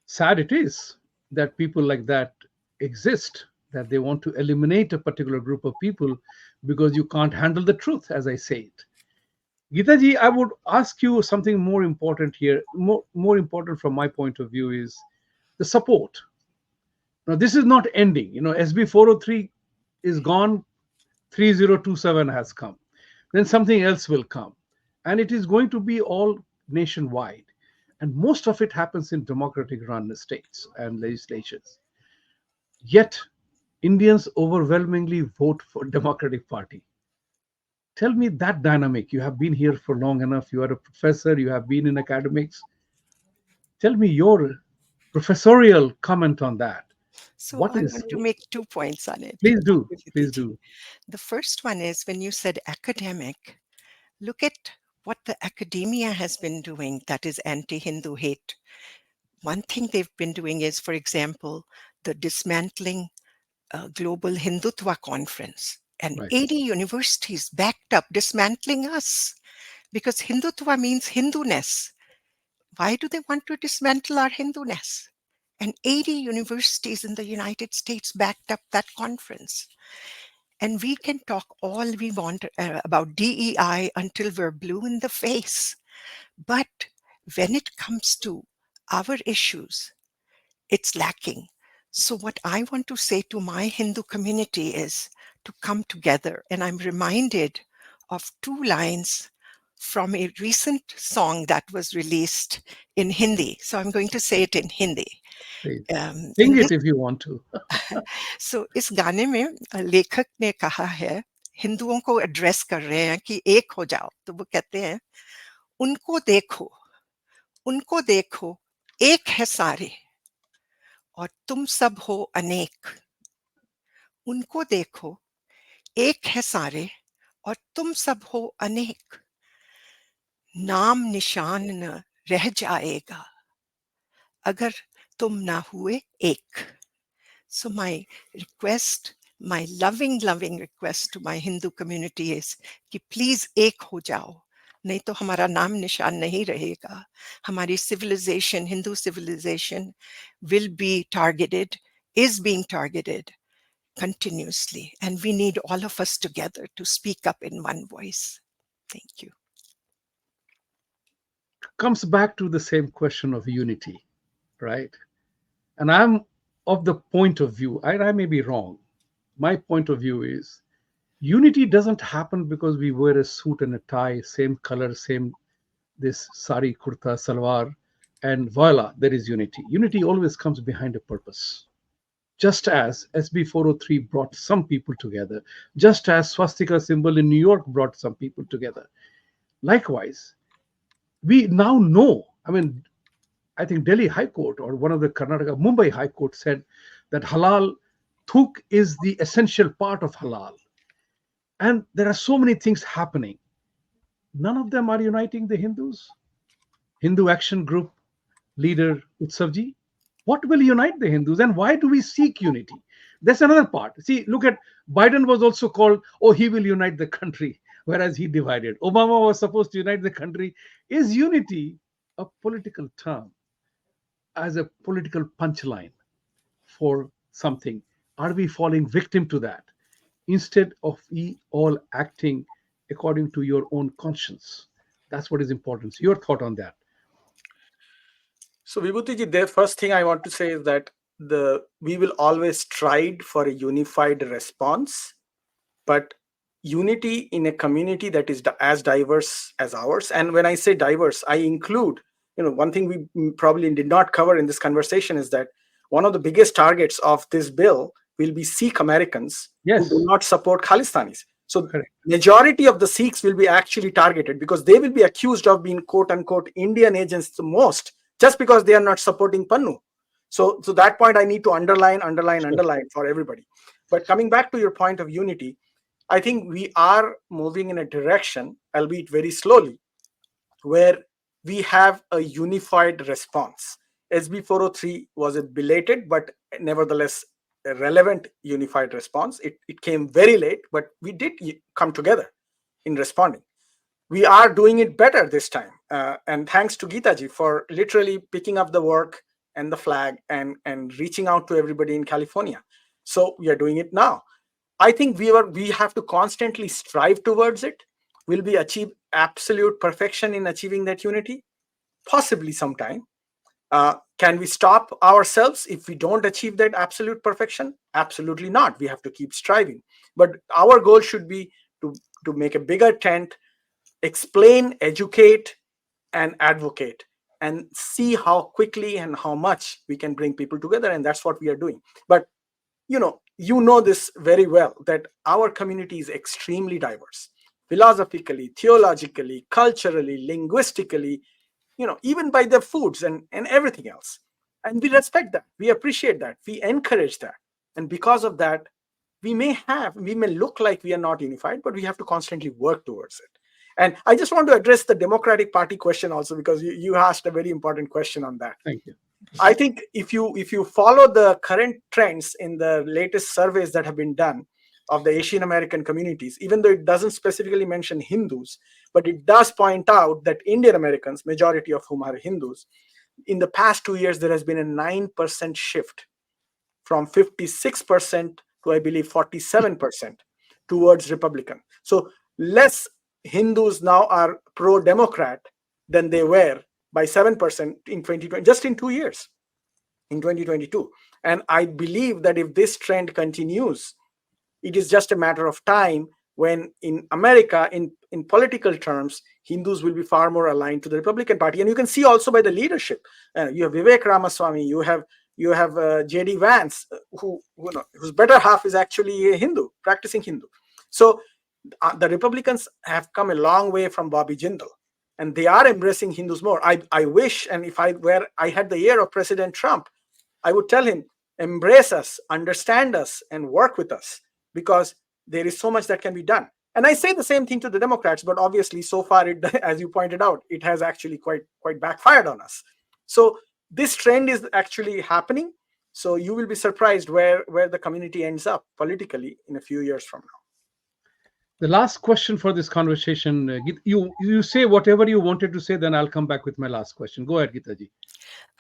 sad it is that people like that exist, that they want to eliminate a particular group of people because you can't handle the truth, as I say it. Geeta ji, I would ask you something more important here. More important from my point of view is the support. Now, this is not ending. SB 403 is gone, 3027 has come. Then something else will come. And it is going to be all nationwide. And most of it happens in democratic run states and legislatures. Yet, Indians overwhelmingly vote for Democratic Party. Tell me that dynamic. You have been here for long enough. You are a professor. You have been in academics. Tell me your professorial comment on that.
So
What
I
is?
want to make 2 points on it.
Please do. Please do.
The first one is when you said academic, look at what the academia has been doing that is anti-Hindu hate. One thing they've been doing is, for example, the dismantling global Hindutva conference, and
Right.
80 universities backed up dismantling us because Hindutva means Hinduness. Why do they want to dismantle our Hinduness? And 80 universities in the United States backed up that conference. And we can talk all we want about DEI until we're blue in the face. But when it comes to our issues, it's lacking. So, what I want to say to my Hindu community is to come together. And I'm reminded of two lines from a recent song that was released in Hindi. So, I'm going to say it in Hindi.
Please.
In
Sing
this,
it if you want to.
so इस गाने में लेखक ने कहा है, हिंदुओं को address कर रहे हैं कि एक हो जाओ. तो वो कहते हैं, उनको देखो, एक है सारे और तुम सब हो अनेक. उनको देखो, एक है सारे और तुम सब हो अनेक. नाम निशान न रह जाएगा अगर तुम ना हुए एक. So my request, my loving request to my Hindu community is कि please एक हो जाओ, नहीं तो हमारा नाम निशान नहीं रहेगा. हमारी civilization, Hindu civilization will be targeted, is being targeted continuously. And we need all of us together to speak up in one voice. Thank you.
Comes back to the same question of unity, right? And I'm of the point of view, I may be wrong. My point of view is unity doesn't happen because we wear a suit and a tie, same color, same this sari, kurta, salwar, and voila, there is unity. Unity always comes behind a purpose. Just as SB 403 brought some people together, just as swastika symbol in New York brought some people together. Likewise, we now know, I think Delhi High Court or one of the Karnataka, Mumbai High Court said that halal thuk is the essential part of halal. And there are so many things happening. None of them are uniting the Hindus. Hindu Action Group leader Utsavji, what will unite the Hindus and why do we seek unity? That's another part. See, look at Biden was also called, oh, he will unite the country, whereas he divided. Obama was supposed to unite the country. Is unity a political term as a political punchline for something? Are we falling victim to that instead of we all acting according to your own conscience? That's what is important. So your thought on that?
So Vibhutiji, the first thing I want to say is that we will always strive for a unified response, but unity in a community that is as diverse as ours. And when I say diverse, I include, one thing we probably did not cover in this conversation is that one of the biggest targets of this bill will be Sikh Americans
Yes.
who do not support Khalistanis. So
Correct.
majority of the Sikhs will be actually targeted because they will be accused of being quote unquote Indian agents the most just because they are not supporting Pannu. So that point I need to underline for everybody. But coming back to your point of unity, I think we are moving in a direction, albeit very slowly, where we have a unified response. SB 403 was a belated, but nevertheless a relevant unified response. It came very late, but we did come together in responding. We are doing it better this time. And thanks to Geeta ji for literally picking up the work and the flag and reaching out to everybody in California. So we are doing it now. I think we have to constantly strive towards it. Will we achieve absolute perfection in achieving that unity? Possibly sometime. Can we stop ourselves if we don't achieve that absolute perfection? Absolutely not. We have to keep striving. But our goal should be to make a bigger tent, explain, educate, and advocate, and see how quickly and how much we can bring people together. And that's what we are doing. But you know this very well, that our community is extremely diverse, philosophically, theologically, culturally, linguistically, even by their foods and everything else. And we respect that, we appreciate that, we encourage that. And because of that, we may look like we are not unified, but we have to constantly work towards it. And I just want to address the Democratic Party question also, because you asked a very important question on that.
Thank you.
I think if you follow the current trends in the latest surveys that have been done of the Asian American communities, even though it doesn't specifically mention Hindus, but it does point out that Indian Americans, majority of whom are Hindus, in the past 2 years, there has been a 9% shift from 56% to, I believe, 47% towards Republican. So less Hindus now are pro-Democrat than they were by 7% in 2020, just in 2 years, in 2022. And I believe that if this trend continues, it is just a matter of time when in America, in political terms, Hindus will be far more aligned to the Republican Party. And you can see also by the leadership. You have Vivek Ramaswamy, you have J.D. Vance, whose better half is actually a Hindu, practicing Hindu. So the Republicans have come a long way from Bobby Jindal, and they are embracing Hindus more. I wish, and if I had the ear of President Trump, I would tell him, embrace us, understand us, and work with us, because there is so much that can be done. And I say the same thing to the Democrats, but obviously so far, as you pointed out, it has actually quite backfired on us. So this trend is actually happening. So you will be surprised where the community ends up politically in a few years from now.
The last question for this conversation, you say whatever you wanted to say, then I'll come back with my last question. Go ahead, Geeta ji.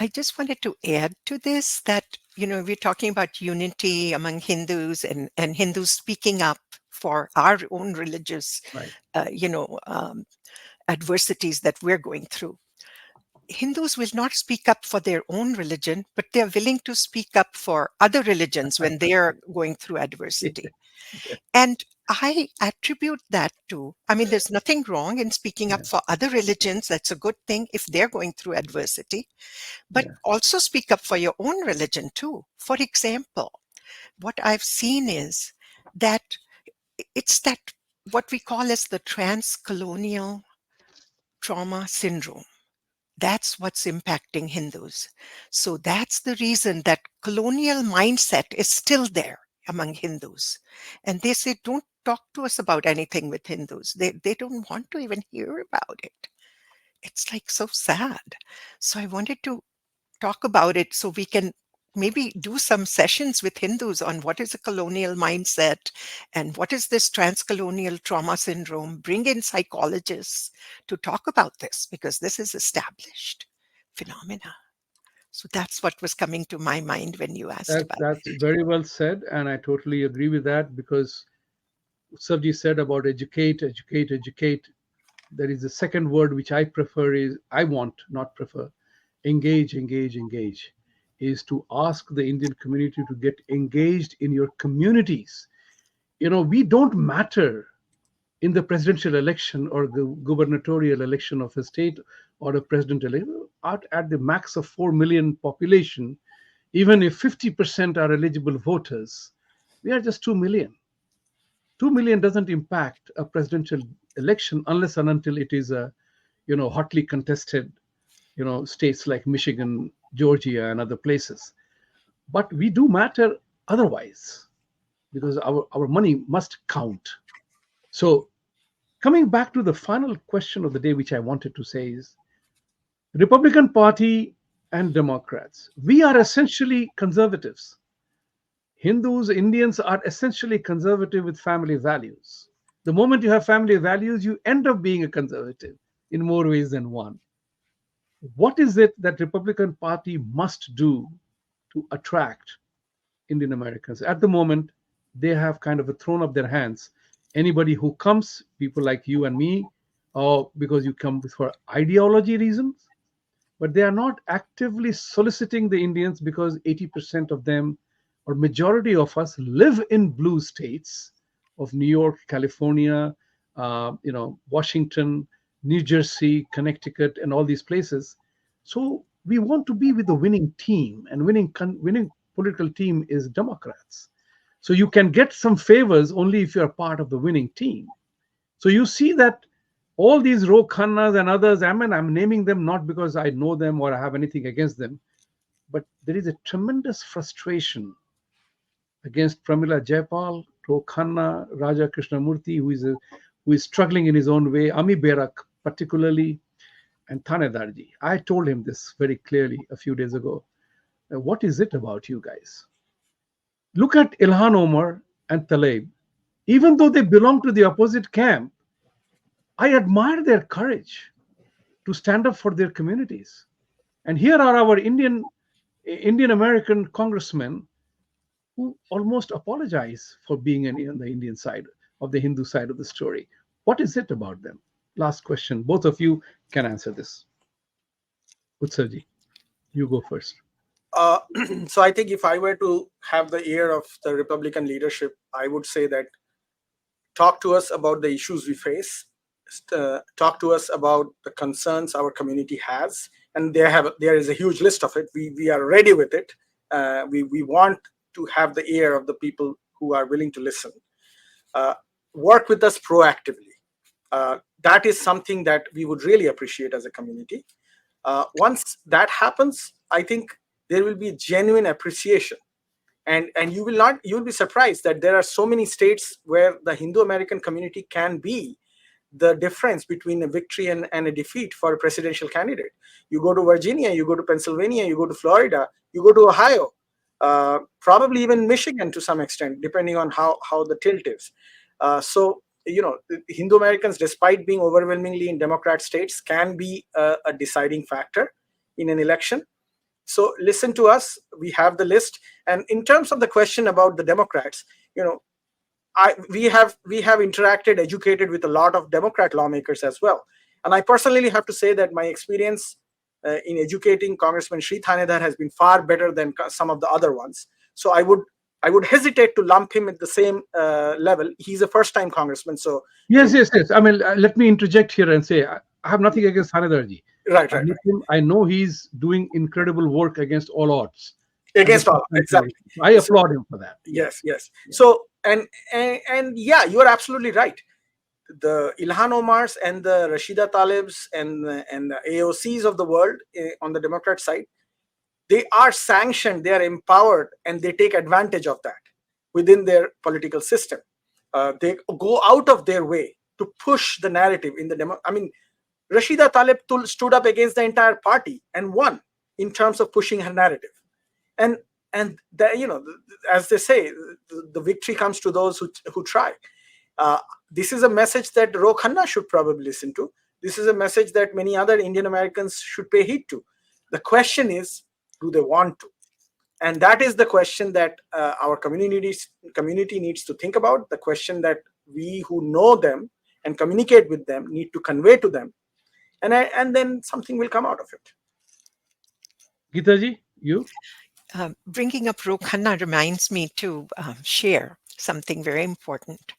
I just wanted to add to this that, we're talking about unity among Hindus and Hindus speaking up for our own religious,
Right.
Adversities that we're going through. Hindus will not speak up for their own religion, but they're willing to speak up for other religions when they are going through adversity.
Yeah.
And I attribute that to, there's nothing wrong in speaking up for other religions. That's a good thing if they're going through adversity. But also speak up for your own religion too. For example, what I've seen is that it's that what we call as the transcolonial trauma syndrome. That's what's impacting Hindus. So that's the reason that colonial mindset is still there among Hindus. And they say, don't talk to us about anything with Hindus. They don't want to even hear about it. It's like so sad. So I wanted to talk about it so we can maybe do some sessions with Hindus on what is a colonial mindset and what is this transcolonial trauma syndrome. Bring in psychologists to talk about this, because this is established phenomena. So that's what was coming to my mind when you asked about it.
That's very well said, and I totally agree with that, because Utsav said about educate. There is a second word which I prefer not prefer. Engage, is to ask the Indian community to get engaged in your communities. We don't matter in the presidential election or the gubernatorial election of a state or a president election. At the max of 4 million population, even if 50% are eligible voters, we are just 2 million. 2 million doesn't impact a presidential election unless and until it is a hotly contested states like Michigan, Georgia, and other places. But we do matter otherwise, because our money must count. So coming back to the final question of the day, which I wanted to say is, Republican Party and Democrats, we are essentially conservatives. Hindus, Indians are essentially conservative with family values. The moment you have family values, you end up being a conservative in more ways than one. What is it that Republican Party must do to attract Indian Americans? At the moment, they have kind of thrown up their hands. Anybody who comes, people like you and me, or because you come for ideology reasons, but they are not actively soliciting the Indians, because 80% of them, or majority of us, live in blue states of New York, California, Washington, New Jersey, Connecticut, and all these places. So we want to be with the winning team, and winning political team is Democrats. So you can get some favors only if you're part of the winning team. So you see that all these Ro Khannas and others, I'm naming them not because I know them or I have anything against them, but there is a tremendous frustration against Pramila Jayapal, Ro Khanna, Raja Krishnamurthy, who is struggling in his own way, Ami Berak particularly, and Thanedarji. I told him this very clearly a few days ago. What is it about you guys? Look at Ilhan Omar and Tlaib. Even though they belong to the opposite camp, I admire their courage to stand up for their communities. And here are our Indian American congressmen who almost apologize for being on the Indian side of the Hindu side of the story. What is it about them? Last question. Both of you can answer this. Utsavji, you go first.
Uh, so I think if I were to have the ear of the Republican leadership, I would say that talk to us about the issues we face, talk to us about the concerns our community has, and there is a huge list of it. We are ready with it. We want to have the ear of the people who are willing to listen. Work with us proactively. That is something that we would really appreciate as a community. Once that happens, I think there will be genuine appreciation, and you will be surprised that there are so many states where the Hindu American community can be the difference between a victory and a defeat for a presidential candidate. You go to Virginia, you go to Pennsylvania, you go to Florida, you go to Ohio, probably even Michigan to some extent, depending on how the tilt is. So Hindu Americans, despite being overwhelmingly in Democrat states, can be a deciding factor in an election. So listen to us. We have the list. And in terms of the question about the Democrats, we have interacted, educated with a lot of Democrat lawmakers as well. And I personally have to say that my experience in educating Congressman Sri Thanedar has been far better than some of the other ones. So I would hesitate to lump him at the same level. He's a first-time congressman. So
yes. I mean, let me interject here and say I have nothing against Thanedarji.
Right.
I know he's doing incredible work against all odds.
Against all, exactly.
I applaud him for that.
Yes. So and yeah, you are absolutely right. The Ilhan Omars and the Rashida Talibs and the AOCs of the world on the Democrat side, they are sanctioned, they are empowered, and they take advantage of that within their political system. They go out of their way to push the narrative in the Rashida Tlaib stood up against the entire party and won in terms of pushing her narrative. And as they say, the victory comes to those who try. This is a message that Ro Khanna should probably listen to. This is a message that many other Indian Americans should pay heed to. The question is, do they want to? And that is the question that our community needs to think about. The question that we who know them and communicate with them need to convey to them. And then something will come out of it.
Geetaji, you?
Bringing up Ro Khanna reminds me to share something very important,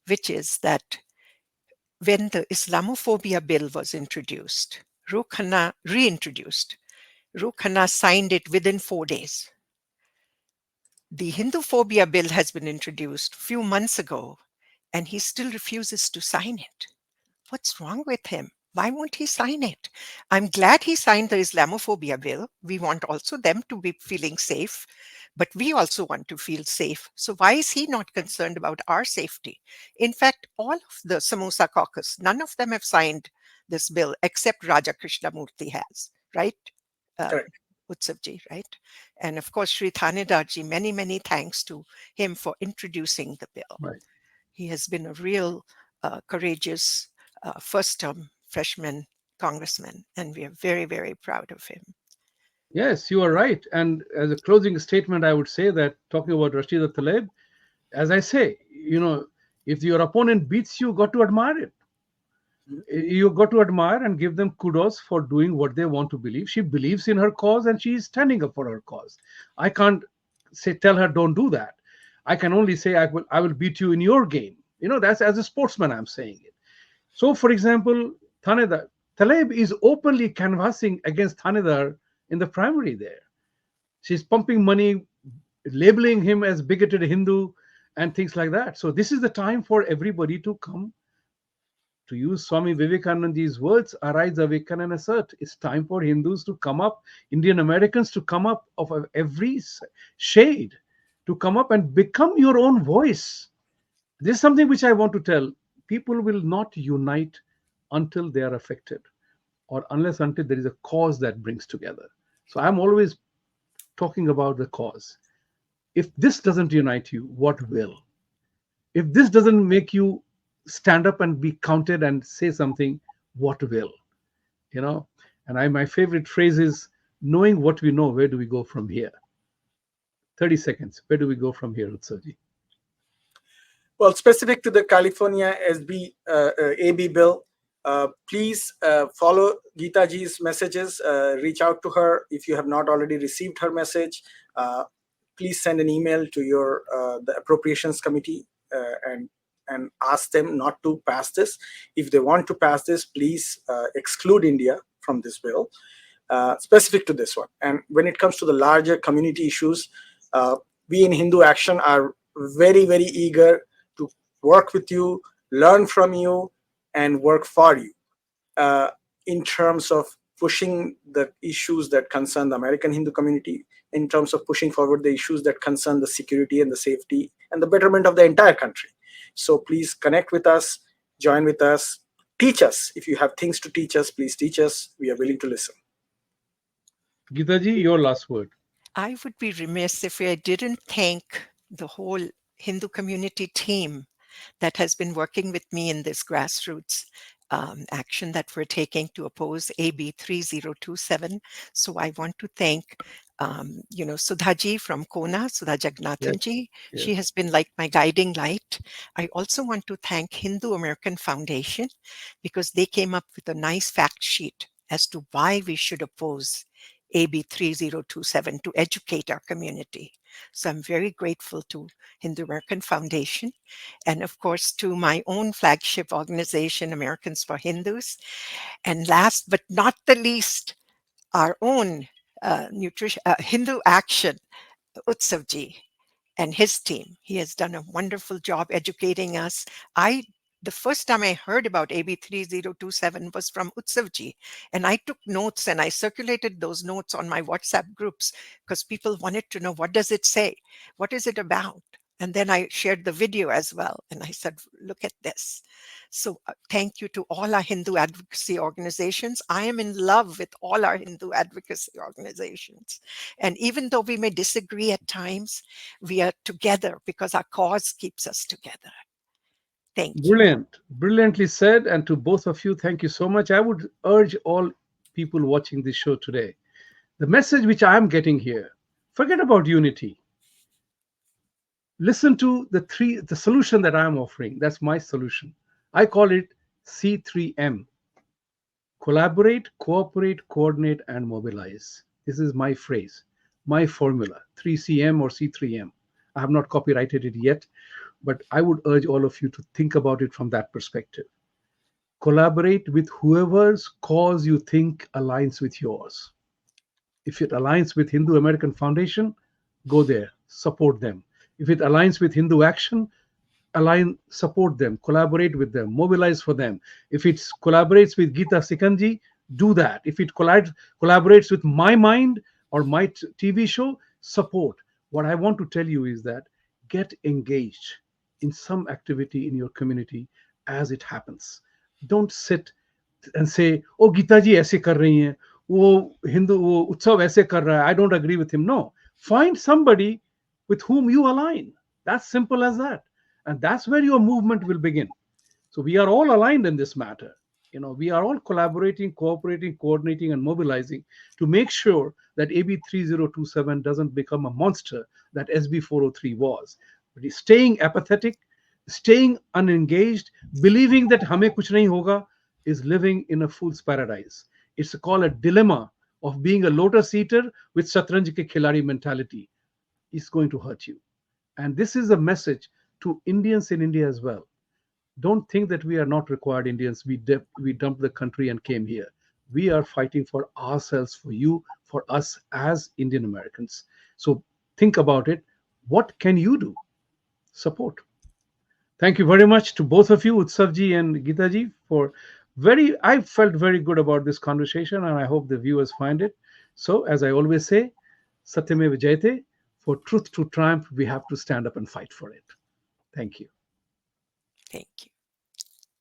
which is that when the Islamophobia bill was introduced, Ro Khanna signed it within 4 days. The Hinduphobia bill has been introduced a few months ago, and he still refuses to sign it. What's wrong with him? Why won't he sign it? I'm glad he signed the Islamophobia bill. We want also them to be feeling safe, but we also want to feel safe. So why is he not concerned about our safety? In fact, all of the Samosa caucus, none of them have signed this bill except Raja Krishnamurti has, right?
Correct.
Utsavji, right? And of course, Sri Thanedarji, many, many thanks to him for introducing the bill.
Right.
He has been a real courageous first-term freshman congressman, and we are very, very proud of him.
Yes, you are right. And as a closing statement, I would say that talking about Rashida Tlaib, as I say, if your opponent beats you, got to admire it. You got to admire and give them kudos for doing what they want to believe. She believes in her cause and she is standing up for her cause. I can't tell her don't do that. I can only say I will beat you in your game. That's as a sportsman I'm saying it. So, for example, Tlaib is openly canvassing against Thanedar in the primary there. She's pumping money, labeling him as bigoted Hindu and things like that. So this is the time for everybody to come, to use Swami Vivekananda's words, arise, awaken and assert. It's time for Hindus to come up, Indian Americans to come up of every shade, to come up and become your own voice. This is something which I want to tell. People will not unite until they are affected, or until there is a cause that brings together. So I'm always talking about the cause. If this doesn't unite you, what will? If this doesn't make you stand up and be counted and say something, what will? You know, and my favorite phrase is, knowing what we know, where do we go from here? 30 seconds. Where do we go from here, Utsavji?
Well, specific to the California AB bill, please follow Geeta ji's messages. Reach out to her if you have not already received her message. Please send an email to your the appropriations committee and ask them not to pass this. If they want to pass this, please exclude India from this bill, specific to this one. And when it comes to the larger community issues, we in Hindu Action are very, very eager to work with you, learn from you, and work for you in terms of pushing the issues that concern the American Hindu community, in terms of pushing forward the issues that concern the security and the safety and the betterment of the entire country. So please connect with us, join with us, teach us. If you have things to teach us, please teach us. We are willing to listen.
Geeta ji, your last word.
I would be remiss if I didn't thank the whole Hindu community team that has been working with me in this grassroots action that we're taking to oppose AB 3027. So I want to thank, Sudhaji from Kona, Sudha Jagnathanji.
Yes.
She has been like my guiding light. I also want to thank Hindu American Foundation because they came up with a nice fact sheet as to why we should oppose AB 3027 to educate our community. So I'm very grateful to Hindu American Foundation and of course to my own flagship organization, Americans for Hindus. And last but not the least, our own Hindu Action, Utsav ji and his team. He has done a wonderful job educating us. The first time I heard about AB 3027 was from Utsav ji, and I took notes and I circulated those notes on my WhatsApp groups because people wanted to know, what does it say? What is it about? And then I shared the video as well. And I said, look at this. So thank you to all our Hindu advocacy organizations. I am in love with all our Hindu advocacy organizations. And even though we may disagree at times, we are together because our cause keeps us together. Thank you.
Brilliant. Brilliantly said. And to both of you, thank you so much. I would urge all people watching this show today, the message which I'm getting here, forget about unity. Listen to the solution that I'm offering. That's my solution. I call it C3M. Collaborate, cooperate, coordinate, and mobilize. This is my phrase, my formula, 3CM or C3M. I have not copyrighted it yet, but I would urge all of you to think about it from that perspective. Collaborate with whoever's cause you think aligns with yours. If it aligns with Hindu American Foundation, go there, support them. If it aligns with Hindu Action, support them, collaborate with them, mobilize for them. If it collaborates with Geeta Sikhand, do that. If it collaborates with My Mind or my TV show, support. What I want to tell you is that get engaged in some activity in your community as it happens. Don't sit and say, oh, Geeta ji aise kar rahi hai, wo Hindu, wo Utsav aise kar raha hai, I don't agree with him. No, find somebody with whom you align. That's simple as that. And that's where your movement will begin. So we are all aligned in this matter. We are all collaborating, cooperating, coordinating, and mobilizing to make sure that AB 3027 doesn't become a monster that SB 403 was. But staying apathetic, staying unengaged, believing that hame kuch nahi hoga is living in a fool's paradise. It's called a dilemma of being a lotus eater with Satranj ke khiladi mentality. It's going to hurt you. And this is a message to Indians in India as well. Don't think that we are not required Indians. We dumped the country and came here. We are fighting for ourselves, for you, for us as Indian Americans. So think about it. What can you do? Support. Thank you very much to both of you, Utsav ji and Geeta ji, I felt very good about this conversation, and I hope the viewers find it. So as I always say, Satyameva Jayate, for truth to triumph, we have to stand up and fight for it. Thank you.
Thank you.